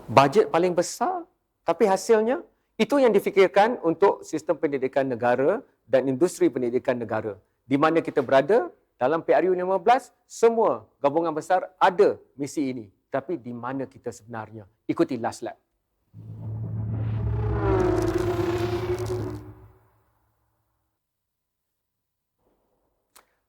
Bajet paling besar, tapi hasilnya itu yang difikirkan untuk sistem pendidikan negara dan industri pendidikan negara. Di mana kita berada dalam PRU 15, semua gabungan besar ada misi ini. Tapi di mana kita sebenarnya? Ikuti last lap.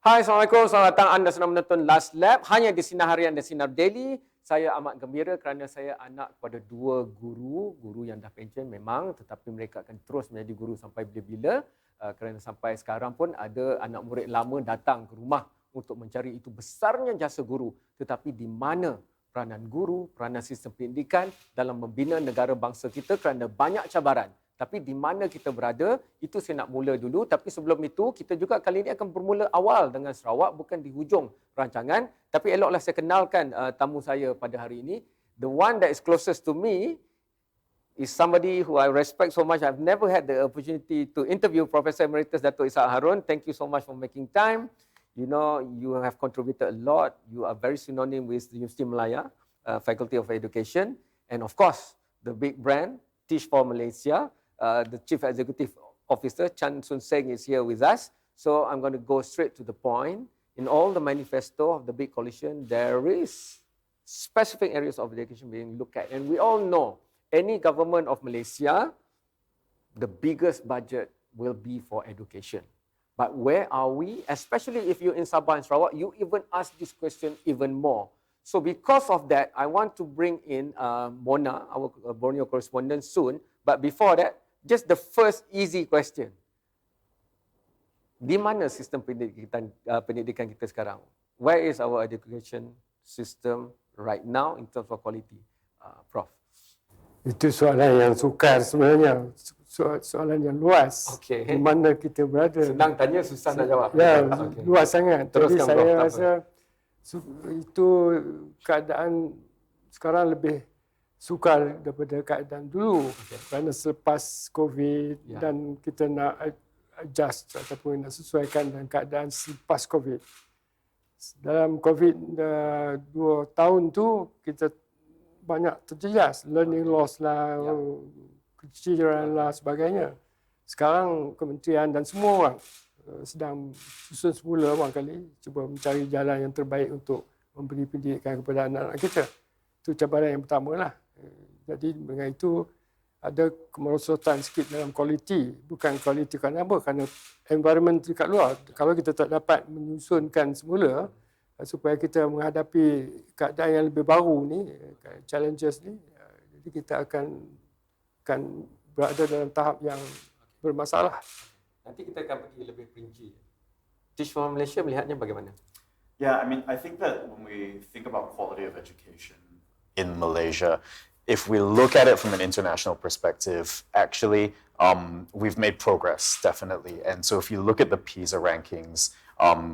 Hai, Assalamualaikum. Selamat datang. Anda sedang menonton Last Lap hanya di Sinar Harian dan Sinar Daily. Saya amat gembira kerana saya anak kepada dua guru yang dah pension memang, tetapi mereka akan terus menjadi guru sampai bila-bila. Kerana sampai sekarang pun ada anak murid lama datang ke rumah untuk mencari itu besarnya jasa guru. Tetapi di mana peranan guru, peranan sistem pendidikan dalam membina negara bangsa kita kerana banyak cabaran. Tapi di mana kita berada, itu saya nak mula dulu. Tapi sebelum itu, kita juga kali ini akan bermula awal dengan Sarawak, bukan di hujung rancangan. Tapi eloklah saya kenalkan tamu saya pada hari ini. The one that is closest to me is somebody who I respect so much. I've never had the opportunity to interview Professor Emeritus Dato' Sinar Haron. Thank you so much for making time. You know, you have contributed a lot. You are very synonym with the Universiti Malaya, Faculty of Education. And of course, the big brand, Teach for Malaysia. The Chief Executive Officer, Chan Soon Seng, is here with us. So I'm going to go straight to the point. In all the manifesto of the big coalition, there is specific areas of education being looked at. And we all know, any government of Malaysia, the biggest budget will be for education. But where are we? Especially if you're in Sabah and Sarawak, you even ask this question even more. So because of that, I want to bring in Mona, our Borneo correspondent, soon. But before that, just the first easy question. Di mana sistem pendidikan kita sekarang? Where is our education system right now in terms of quality? Prof. Itu soalan yang sukar sebenarnya. Soalan yang luas. Okay. Di mana kita berada. Senang tanya, susah nak jawab. Ya, okay. Luas sangat. Teruskan, jadi saya Prof. rasa itu keadaan sekarang lebih sukar daripada keadaan dulu. Okay. Kerana selepas COVID dan kita nak adjust ataupun nak sesuaikan dengan keadaan selepas COVID. Dalam COVID 2 tahun tu kita banyak terjejas, learning loss lah, keciran lah sebagainya. Sekarang kementerian dan semua orang sedang susun semula barangkali cuba mencari jalan yang terbaik untuk memberi pendidikan kepada anak-anak kita. Itu cabaran yang pertama lah. Jadi dengan itu ada kemerosotan sikit dalam kualiti. Bukan kualiti kerana apa? Kerana environment dekat luar. Kalau kita tak dapat menyusunkan semula supaya kita menghadapi keadaan yang lebih baru ni, challenges ni, jadi kita akan berada dalam tahap yang bermasalah. Nanti kita akan pergi lebih perinci. Teach for Malaysia melihatnya bagaimana? Yeah, I mean, I think that when we think about quality of education in Malaysia, if we look at it from an international perspective, actually, we've made progress, definitely. And so if you look at the PISA rankings,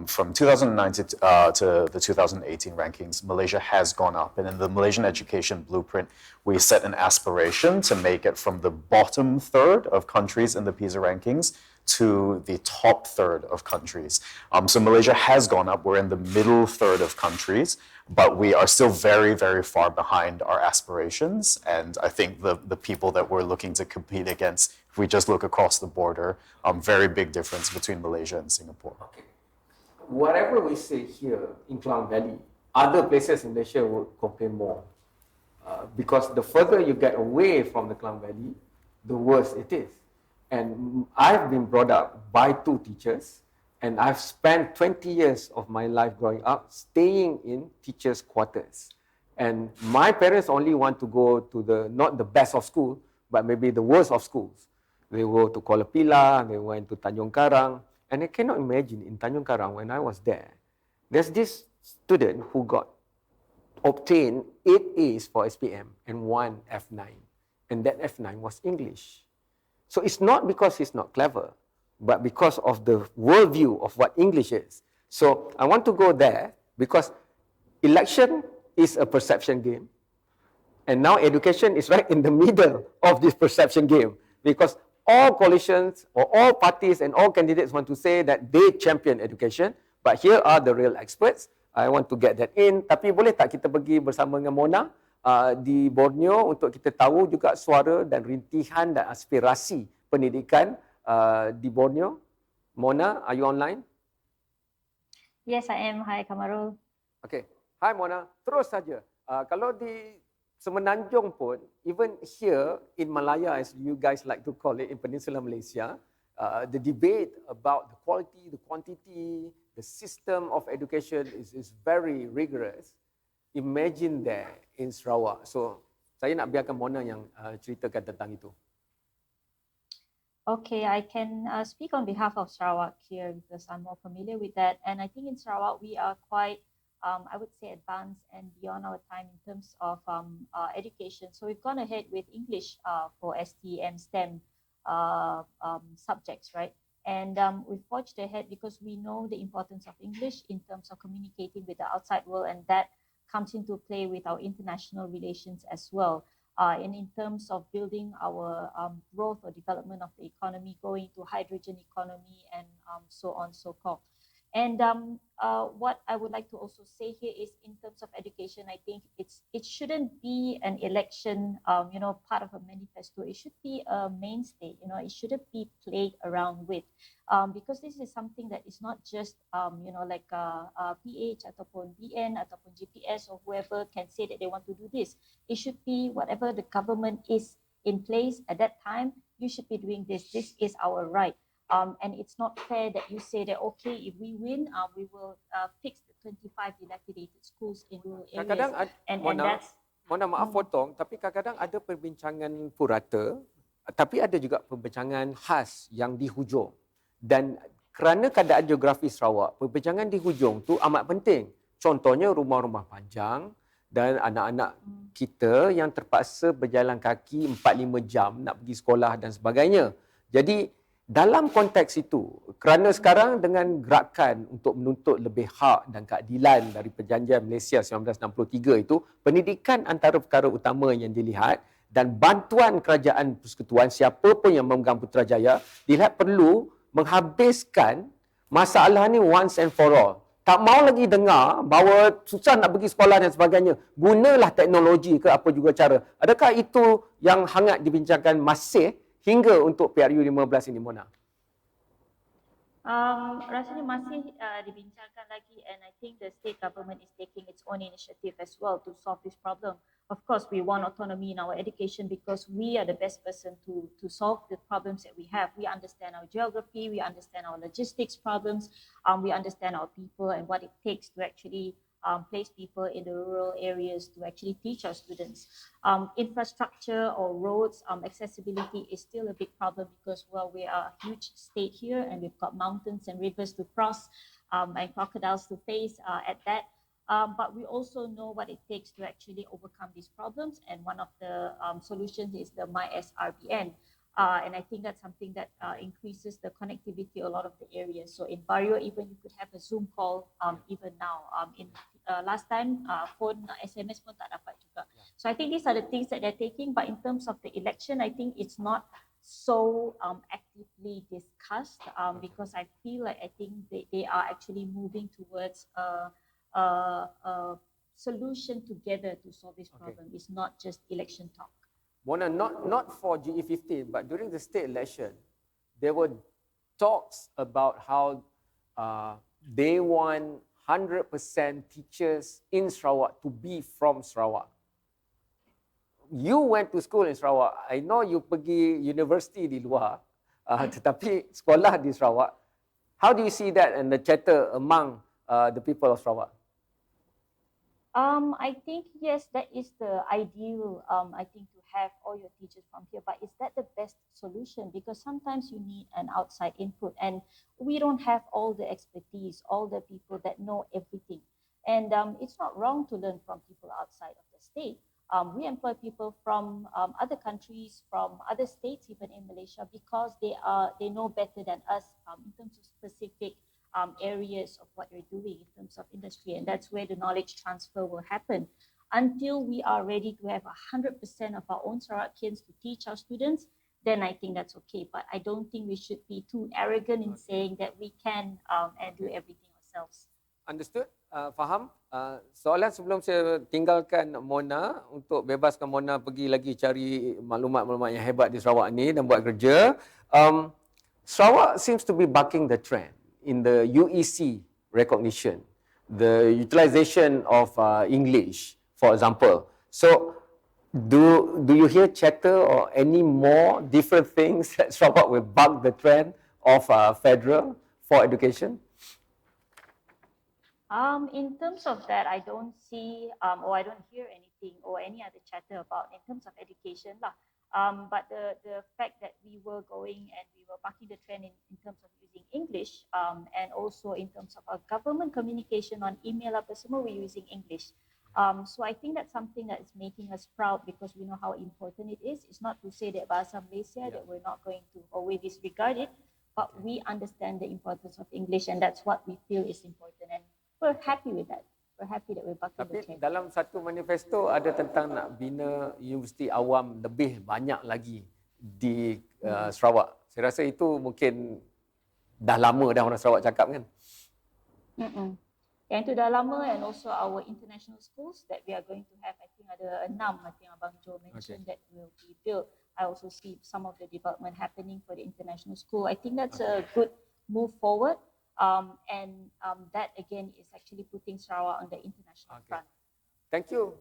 from 2009 to the 2018 rankings, Malaysia has gone up. And in the Malaysian Education Blueprint, we set an aspiration to make it from the bottom third of countries in the PISA rankings to the top third of countries. So Malaysia has gone up. We're in the middle third of countries, but we are still very, very far behind our aspirations. And I think the people that we're looking to compete against, if we just look across the border, very big difference between Malaysia and Singapore. Okay. Whatever we say here in Klang Valley, other places in Malaysia will complain more. Because the further you get away from the Klang Valley, the worse it is. And I've been brought up by 2 teachers, and I've spent 20 years of my life growing up staying in teachers' quarters. And my parents only want to go to not the best of school, but maybe the worst of schools. They go to Kuala Pilah, they went to Tanjung Karang, and I cannot imagine in Tanjung Karang when I was there, there's this student who obtained 8 A's for SPM and 1 F9. And that F9 was English. So it's not because he's not clever, but because of the worldview of what English is. So I want to go there because election is a perception game. And now education is right in the middle of this perception game. Because all coalitions or all parties and all candidates want to say that they champion education. But here are the real experts. I want to get that in. Tapi boleh tak kita pergi bersama dengan Mona di Borneo untuk kita tahu juga suara dan rintihan dan aspirasi pendidikan di Borneo. Mona, are you online? Yes, I am. Hi, Kamarul. Okay. Hai Mona, terus saja. Kalau di Semenanjung pun, even here in Malaya, as you guys like to call it, in Peninsula Malaysia, the debate about the quality, the quantity, the system of education is very rigorous. Imagine that in Sarawak. So, saya nak biarkan Mona yang ceritakan tentang itu. Okay, I can speak on behalf of Sarawak here because I'm more familiar with that. And I think in Sarawak, we are quite, I would say, advanced and beyond our time in terms of education. So we've gone ahead with English for STEM, STEM subjects, right? And we've forged ahead because we know the importance of English in terms of communicating with the outside world, and that comes into play with our international relations as well. And in terms of building our growth or development of the economy, going to hydrogen economy and so on, so forth. And what I would like to also say here is in terms of education, I think it shouldn't be an election, part of a manifesto. It should be a mainstay, it shouldn't be played around with. Because this is something that is not just, like PH ataupun BN ataupun GPS or whoever can say that they want to do this. It should be whatever the government is in place at that time, you should be doing this. This is our right. And it's not fair that you say that, okay, if we win, we will fix the 25 dilapidated schools in rural areas. Kadang-kadang, And that's... Mona, maaf potong, tapi kadang-kadang ada perbincangan purata, tapi ada juga perbincangan khas yang di hujung. Dan kerana keadaan geografi Sarawak, perbincangan di hujung tu amat penting. Contohnya rumah-rumah panjang dan anak-anak kita yang terpaksa berjalan kaki 4-5 jam nak pergi sekolah dan sebagainya. Jadi dalam konteks itu, kerana sekarang dengan gerakan untuk menuntut lebih hak dan keadilan dari Perjanjian Malaysia 1963 itu, pendidikan antara perkara utama yang dilihat dan bantuan kerajaan persekutuan, siapa pun yang memegang Putrajaya, dilihat perlu menghabiskan masalah ni once and for all. Tak mau lagi dengar bahawa susah nak pergi sekolah dan sebagainya. Gunalah teknologi ke apa juga cara. Adakah itu yang hangat dibincangkan masih hingga untuk PRU 15 ini, Mona? Rasanya masih dibincangkan lagi, and I think the state government is taking its own initiative as well to solve this problem. Of course, we want autonomy in our education because we are the best person to solve the problems that we have. We understand our geography, we understand our logistics problems, we understand our people and what it takes to actually place people in the rural areas to actually teach our students. Infrastructure or roads, accessibility is still a big problem because, well, we are a huge state here and we've got mountains and rivers to cross and crocodiles to face at that. But we also know what it takes to actually overcome these problems, and one of the solutions is the MySRBN. And I think that's something that increases the connectivity a lot of the areas. So in Barrio, even you could have a Zoom call even now. Last time, phone SMS pun tak dapat juga. So I think these are the things that they're taking. But in terms of the election, I think it's not so actively discussed because I feel like I think they are actually moving towards a solution together to solve this problem. It's not just election talk. Mona, not for GE15, but during the state election, there were talks about how they want 100% teachers in Sarawak to be from Sarawak. You went to school in Sarawak. I know you pergi university di luar, tetapi sekolah di Sarawak. How do you see that and the chatter among the people of Sarawak? I think, yes, that is the ideal, I think, to have all your teachers from here. But is that the best solution? Because sometimes you need an outside input, and we don't have all the expertise, all the people that know everything. And it's not wrong to learn from people outside of the state. We employ people from other countries, from other states, even in Malaysia, because they know better than us in terms of specific areas of what you're doing in terms of industry, and that's where the knowledge transfer will happen. Until we are ready to have 100% of our own Sarawakians to teach our students, then I think that's okay. But I don't think we should be too arrogant in saying that we can and do everything ourselves. Understood? Faham? Soalan sebelum saya tinggalkan Mona untuk bebaskan Mona pergi lagi cari maklumat-maklumat yang hebat di Sarawak ni dan buat kerja. Sarawak seems to be bucking the trend in the UEC recognition, the utilization of English, for example. So, do you hear chatter or any more different things that Sarawak will buck the trend of federal for education? In terms of that, I don't see or I don't hear anything or any other chatter about in terms of education lah. But the fact that we were going and we were bucking the trend in terms of using English and also in terms of our government communication on email apa semua, we're using English. So I think that's something that is making us proud because we know how important it is. It's not to say that Bahasa Malaysia that we're not going to always disregard it, but we understand the importance of English and that's what we feel is important and we're happy with that. We're happy that we're bucking the Tapi trend. dalam satu manifesto ada tentang nak bina universiti awam lebih banyak lagi di Sarawak. Saya rasa itu mungkin dah lama dah orang Sarawak cakap kan. Yang itu dah lama and also our international schools that we are going to have, I think ada 6, I think Abang Joe mentioned that will be built. I also see some of the development happening for the international school. I think that's a good move forward. And that again is actually putting Sarawak on the international front. Thank you.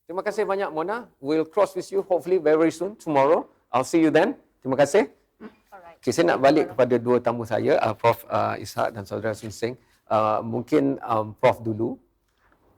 Terima kasih banyak Mona. We'll cross with you hopefully very soon tomorrow. I'll see you then. Terima kasih. Alright. Okay, saya nak balik kepada dua tamu saya, Prof Ishak dan Saudara Sun Seng. Mungkin Prof dulu.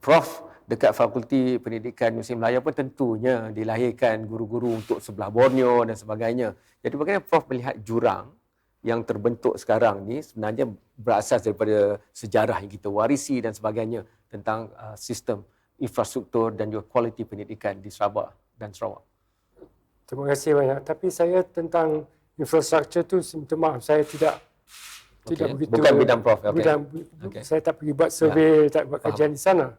Prof dekat Fakulti Pendidikan Musim Melayu pun tentunya dilahirkan guru-guru untuk sebelah Borneo dan sebagainya. Jadi bagaimana Prof melihat jurang yang terbentuk sekarang ni sebenarnya berasas daripada sejarah yang kita warisi dan sebagainya tentang sistem infrastruktur dan juga kualiti pendidikan di Sabah dan Sarawak. Terima kasih banyak. Tapi saya tentang infrastruktur tu, minta maaf, saya tidak begitu. Bukan bidang Prof. Okay. Saya tak pergi buat survey, tak buat kajian di sana.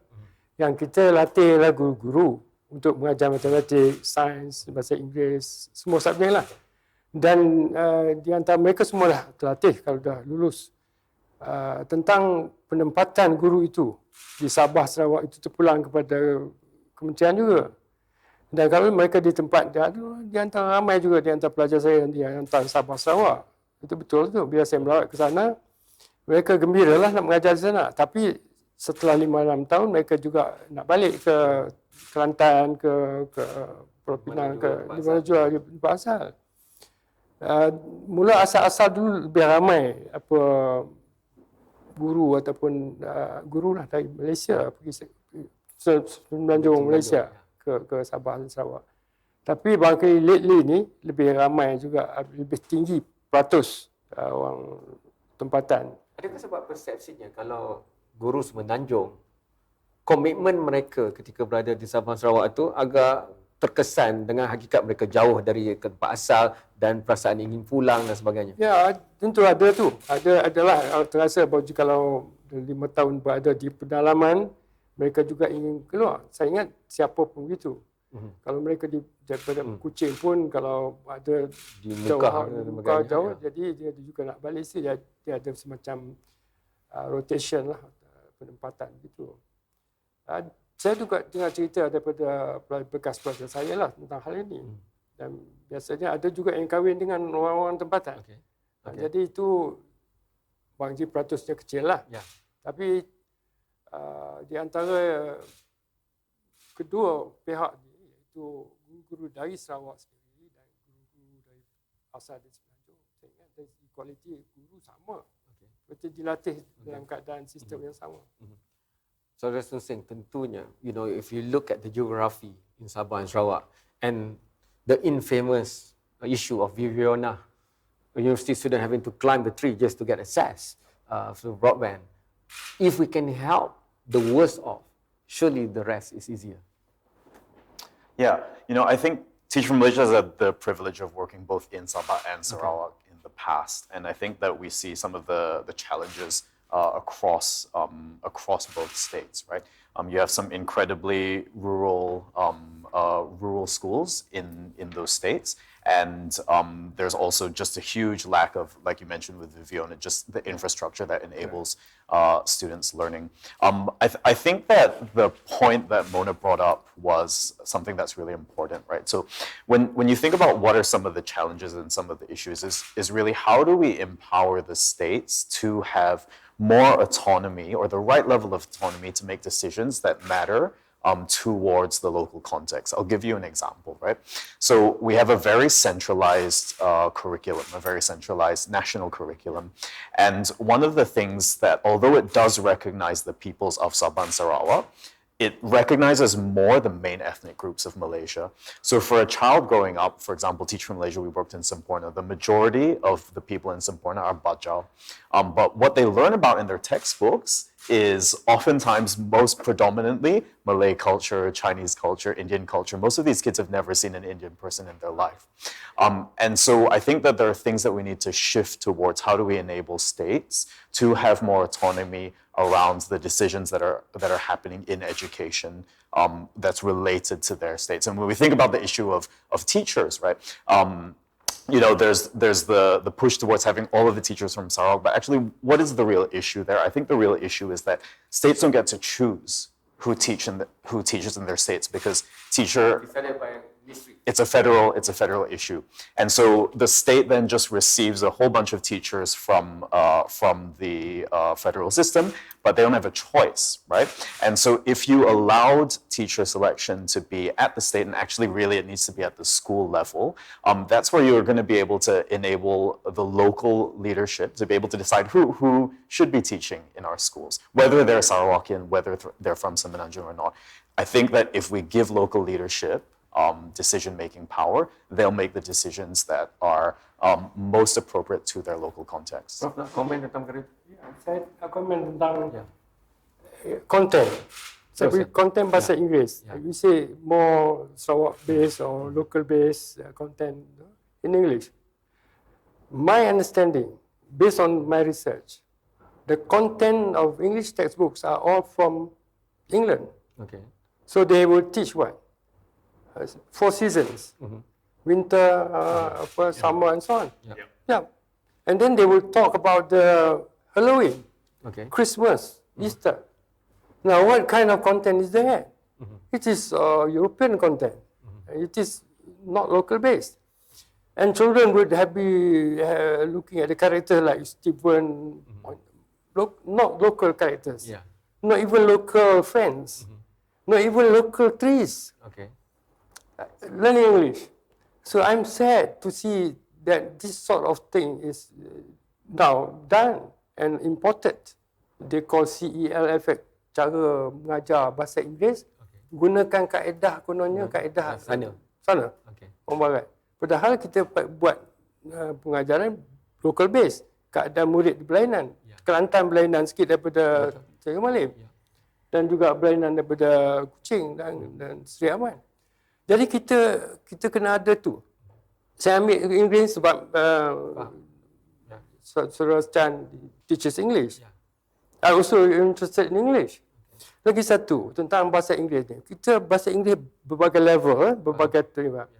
Yang kita latihlah guru-guru untuk mengajar matematik, sains, bahasa Inggeris, semua subjek lah. Dan di antara mereka semua dah terlatih kalau dah lulus. Tentang penempatan guru itu di Sabah, Sarawak itu terpulang kepada kementerian juga. Dan kalau mereka di tempat, di antara ramai juga di antara pelajar saya yang di antara Sabah, Sarawak. Itu betul tu. Bila saya melawat ke sana, mereka gembira lah nak mengajar di sana. Tapi setelah 5-6 tahun, mereka juga nak balik ke Kelantan, ke Pulau Pinang, ke di mana juga di tempat asal. Mula asal-asal dulu lebih ramai guru ataupun guru lah dari Malaysia pergi Semenanjung Malaysia ke Sabah dan Sarawak. Tapi bangkai lately ni lebih ramai juga, lebih tinggi peratus orang tempatan. Adakah sebab persepsinya kalau guru Semenanjung, komitmen mereka ketika berada di Sabah Sarawak itu agak terkesan dengan hakikat mereka jauh dari tempat asal dan perasaan ingin pulang dan sebagainya? Ya, tentu ada tu. Adalah terasa bahawa kalau 5 tahun berada di pedalaman, mereka juga ingin keluar. Saya ingat siapa pun begitu. Kalau mereka daripada Kuching pun, kalau ada di Mekah jauh, jadi dia juga nak balik sini. Dia ada semacam rotation lah, penempatan gitu. Saya juga dengar cerita daripada bekas pelajar saya lah tentang hal ini. Dan biasanya ada juga yang kahwin dengan orang-orang tempatan. Jadi itu bangji peratusnya kecil lah. Tapi di antara kedua pihak ni, iaitu guru-guru dari Sarawak sendiri dan guru-guru dari asal di Semenanjung, saya ingat dari kualiti guru sama. Betul dilatih dalam keadaan sistem yang sama. Saudara Sun Seng, tentunya, if you look at the geography in Sabah and Sarawak and the infamous issue of Viviana, a university student having to climb the tree just to get access to broadband, if we can help the worst off, surely the rest is easier. Yeah, I think Teach for Malaysia has had the privilege of working both in Sabah and Sarawak in the past, and I think that we see some of the challenges across both states, right? You have some incredibly rural schools in those states. And there's also just a huge lack of, like you mentioned with Viviana, just the infrastructure that enables students learning. I think that the point that Mona brought up was something that's really important, right? So when you think about what are some of the challenges and some of the issues, is really how do we empower the states to have more autonomy or the right level of autonomy to make decisions that matter towards the local context. I'll give you an example, right? So we have a very centralized curriculum, a very centralized national curriculum. And one of the things that, although it does recognize the peoples of Sabah and Sarawak, it recognizes more the main ethnic groups of Malaysia. So for a child growing up, for example, teacher from Malaysia, we worked in Semporna, the majority of the people in Semporna are Bajau. But what they learn about in their textbooks is oftentimes most predominantly Malay culture, Chinese culture, Indian culture. Most of these kids have never seen an Indian person in their life. And so I think that there are things that we need to shift towards. How do we enable states to have more autonomy around the decisions that are happening in education that's related to their states? And when we think about the issue of teachers, right? There's the push towards having all of the teachers from Sarawak, but actually, what is the real issue there? I think the real issue is that states don't get to choose who teaches in their states, because Decided by district. it's a federal issue, and so the state then just receives a whole bunch of teachers from the federal system, but they don't have a choice, right? And so if you allowed teacher selection to be at the state, and actually really it needs to be at the school level, that's where you're going to be able to enable the local leadership to be able to decide who should be teaching in our schools, whether they're Sarawakian, whether they're from Semenanjung or not. I think that if we give local leadership decision-making power, they'll make the decisions that are most appropriate to their local context. Prof, nak komen tentang perkara itu? Saya nak komen tentang content. Saya beri content bahasa Inggeris. You say more Sarawak-based or local-based content in English. My understanding, based on my research, the content of English textbooks are all from England. Okay. So they will teach what? 4 seasons. Winter, summer and so on. Yeah. And then they will talk about the Halloween, Christmas, Easter. Now, what kind of content is there? It is European content. It is not local-based. And children would be looking at the characters like Stephen, not local characters, not even local friends, not even local trees. Learning English. So I'm sad to see that this sort of thing is now done and imported. They call CEL effect. Cara mengajar bahasa Inggeris, gunakan kaedah kononnya, kaedah sana, orang barat. Padahal kita buat pengajaran local base, keadaan murid di berlainan, Kelantan berlainan sikit daripada Cari Malim, dan juga berlainan daripada Kuching dan Seri Aman. Jadi kita kena ada tu. Saya ambil Inggeris sebab Saudara Chan teaches English. I also interested in English. Lagi satu tentang bahasa Inggeris ni. Kita bahasa Inggeris berbagai level, berbagai terima.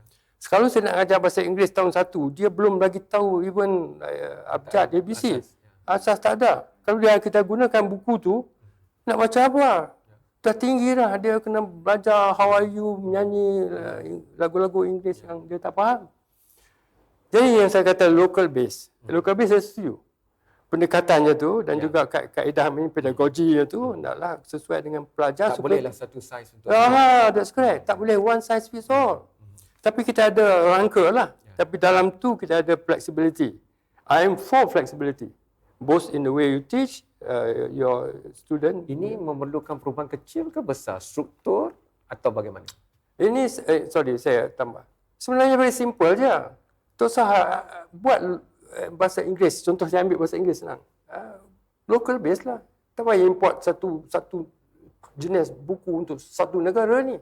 Kalau saya nak ajar bahasa Inggeris tahun 1, dia belum lagi tahu even abjad, ABC. Asas tak ada. Kalau kita gunakan buku tu, nak baca apa? Dah tinggi dah, dia kena belajar how are you, menyanyi lagu-lagu Inggeris yang dia tak faham. Jadi yang saya kata local base. Local base saya setuju. Pendekatannya tu dan juga kaedah pedagoginya tu naklah sesuai dengan pelajar. Tak bolehlah satu size untuk That's correct. Tak boleh one size fits all. Tapi kita ada rangka lah. Tapi dalam tu kita ada flexibility. I am for flexibility. Both in the way you teach, your student. Ini memerlukan perubahan kecil ke besar, struktur atau bagaimana? Ini, sorry saya tambah. Sebenarnya very simple je. Tak usah buat bahasa Inggeris. Contoh saya ambil bahasa Inggeris senang. Local base lah. Tak payah import satu jenis buku untuk satu negara ni.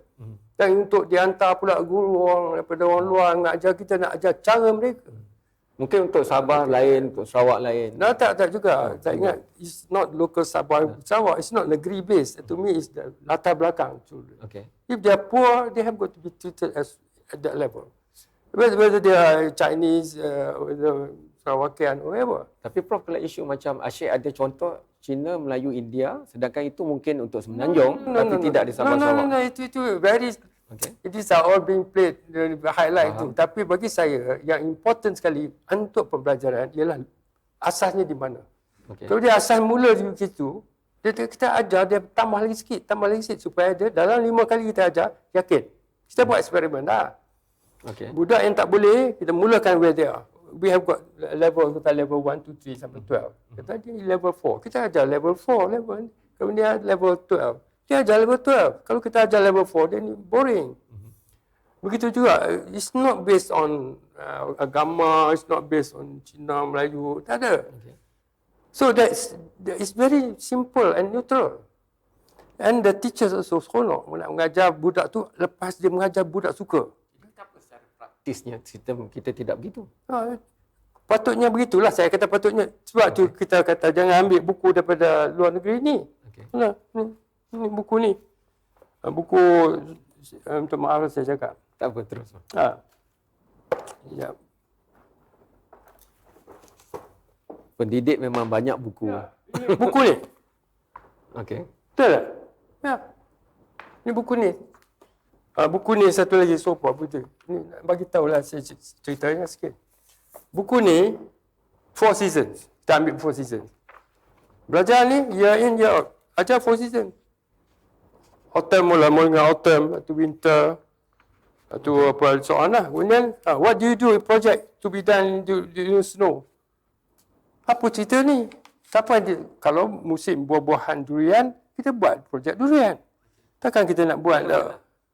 Dan untuk dihantar pula guru orang daripada orang luar nak ajar kita, nak ajar cara mereka. Mungkin untuk Sabah lain, untuk Sarawak lain. No, tak juga. Tak ingat. It's not local Sabah Sarawak. It's not negeri based. To me, it's the latar belakang children. Okay. If they are poor, they have got to be treated as at that level. Whether they are Chinese, whether Sarawakian, whatever. Tapi Prof, kalau isu macam asyik ada contoh Cina, Melayu, India, sedangkan itu mungkin untuk Semenanjung, tapi tidak di Sabah Sarawak. No, itu very. Okay. These are all being played, highlight tu. Tapi bagi saya, yang important sekali untuk pembelajaran ialah asasnya di mana. Okay. Kalau dia asas mula di situ, kita ajar dia tambah lagi sikit supaya dia dalam 5 kali kita ajar, yakin. Kita buat eksperimen dah. Okay. Budak yang tak boleh, kita mulakan where they are. We have got level 1, 2, 3 sampai 12. Kita di level 4. Kita ajar level 4, kemudian level 12. Dia ajar level 12. Kalau kita ajar level 4, then boring. Begitu juga, it's not based on agama, it's not based on Cina, Melayu, tak ada. Okay. So it's very simple and neutral. And the teachers also seronok nak mengajar budak tu, lepas dia mengajar budak suka. Kenapa secara praktisnya sistem kita tidak begitu? Patutnya begitulah, saya kata patutnya. Sebab tu kita kata jangan ambil buku daripada luar negeri ni. Okay. Nah, ni buku ni. Buku, minta maaf saya cakap. Tak apa, terus. Ya. Pendidik memang banyak buku. Ini buku ni. Okey. Betul tak? Ya. Ini buku ni. Buku ni satu lagi sopa betul. Ni bagi tahulah saya ceritanya sikit. Buku ni 4 seasons. Kita ambil 4 seasons. Belajar ni year in year out. Ajar 4 seasons. Autumn mula dengan autumn, atau winter, atau apa soalan lah. Kemudian, what do you do project to be done during snow? Apa cerita ni? Kalau musim buah-buahan durian, kita buat projek durian. Takkan kita nak buat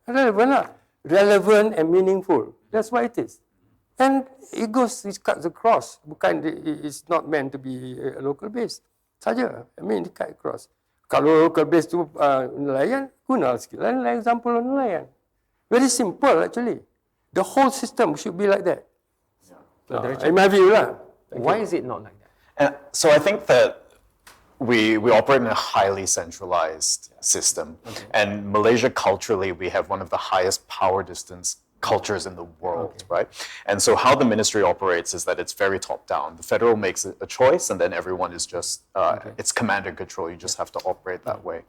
relevant lah. Relevant and meaningful. That's what it is. And it cuts across. Bukan, it's not meant to be local based saja. I mean, it cut across. Kalau local based tu nelayan, guna sikit lah example nelayan. Very simple actually. The whole system should be like that. In my view lah. Why is it not like that? And so I think that we operate in a highly centralized system. Okay. And Malaysia culturally, we have one of the highest power distance cultures in the world, right? And so how the ministry operates is that it's very top down. The federal makes a choice and then everyone is just, it's command and control. You just have to operate that way.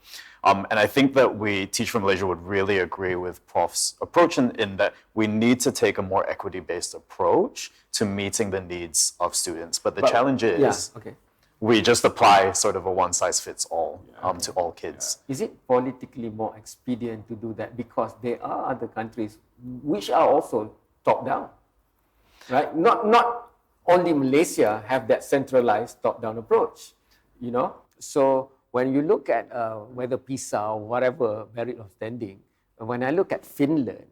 And I think that we, Teach for Malaysia, would really agree with Prof's approach in that we need to take a more equity-based approach to meeting the needs of students. But the challenge is we just apply sort of a one-size-fits-all to all kids. Is it politically more expedient to do that because there are other countries which are also top-down, right? Not only Malaysia have that centralized top-down approach, you know? So when you look at whether PISA or whatever merit of standing, when I look at Finland,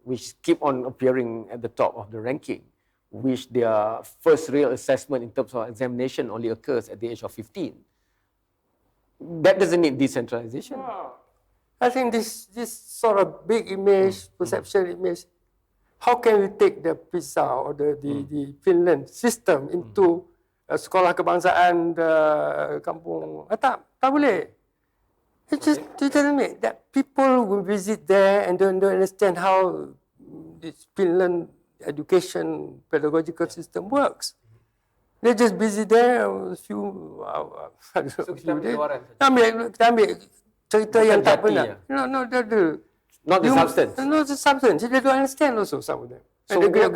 which keep on appearing at the top of the ranking, which their first real assessment in terms of examination only occurs at the age of 15. That doesn't need decentralization. I think this sort of big image, perception image, how can we take the PISA or the Finland system into sekolah kebangsaan kampung? Tak boleh. It doesn't make that people will visit there and don't understand how this Finland education pedagogical system works. They're just busy there a few days. Kita ambil cerita yang tak benar. Not the substance. Not the substance. They don't understand also some of them. So where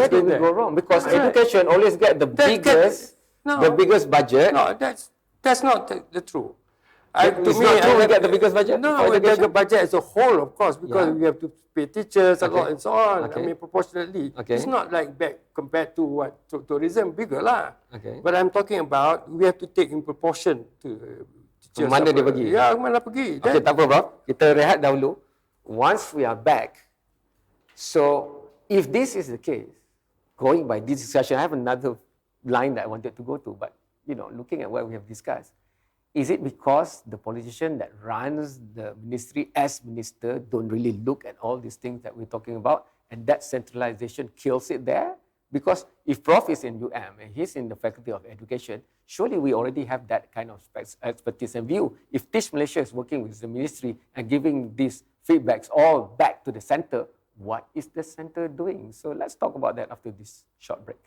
did we go wrong? Because education always get the biggest budget. No, that's not the truth. It's not true we get the biggest budget? No, we get the budget as a whole, of course, because we have to pay teachers a lot and so on. I mean, proportionately. It's not like back compared to what tourism, bigger lah. But I'm talking about we have to take in proportion to teachers. Mana dia pergi? Ya, mana pergi. Okay, tak apa bro. Kita rehat dahulu. Once we are back, so if this is the case, going by this discussion, I have another line that I wanted to go to, but you know, looking at what we have discussed, is it because the politician that runs the ministry as minister don't really look at all these things that we're talking about and that centralization kills it there? Because if Prof is in UM and he's in the Faculty of Education, surely we already have that kind of expertise and view. If Teach Malaysia is working with the ministry and giving these feedbacks all back to the center, what is the center doing? So let's talk about that after this short break.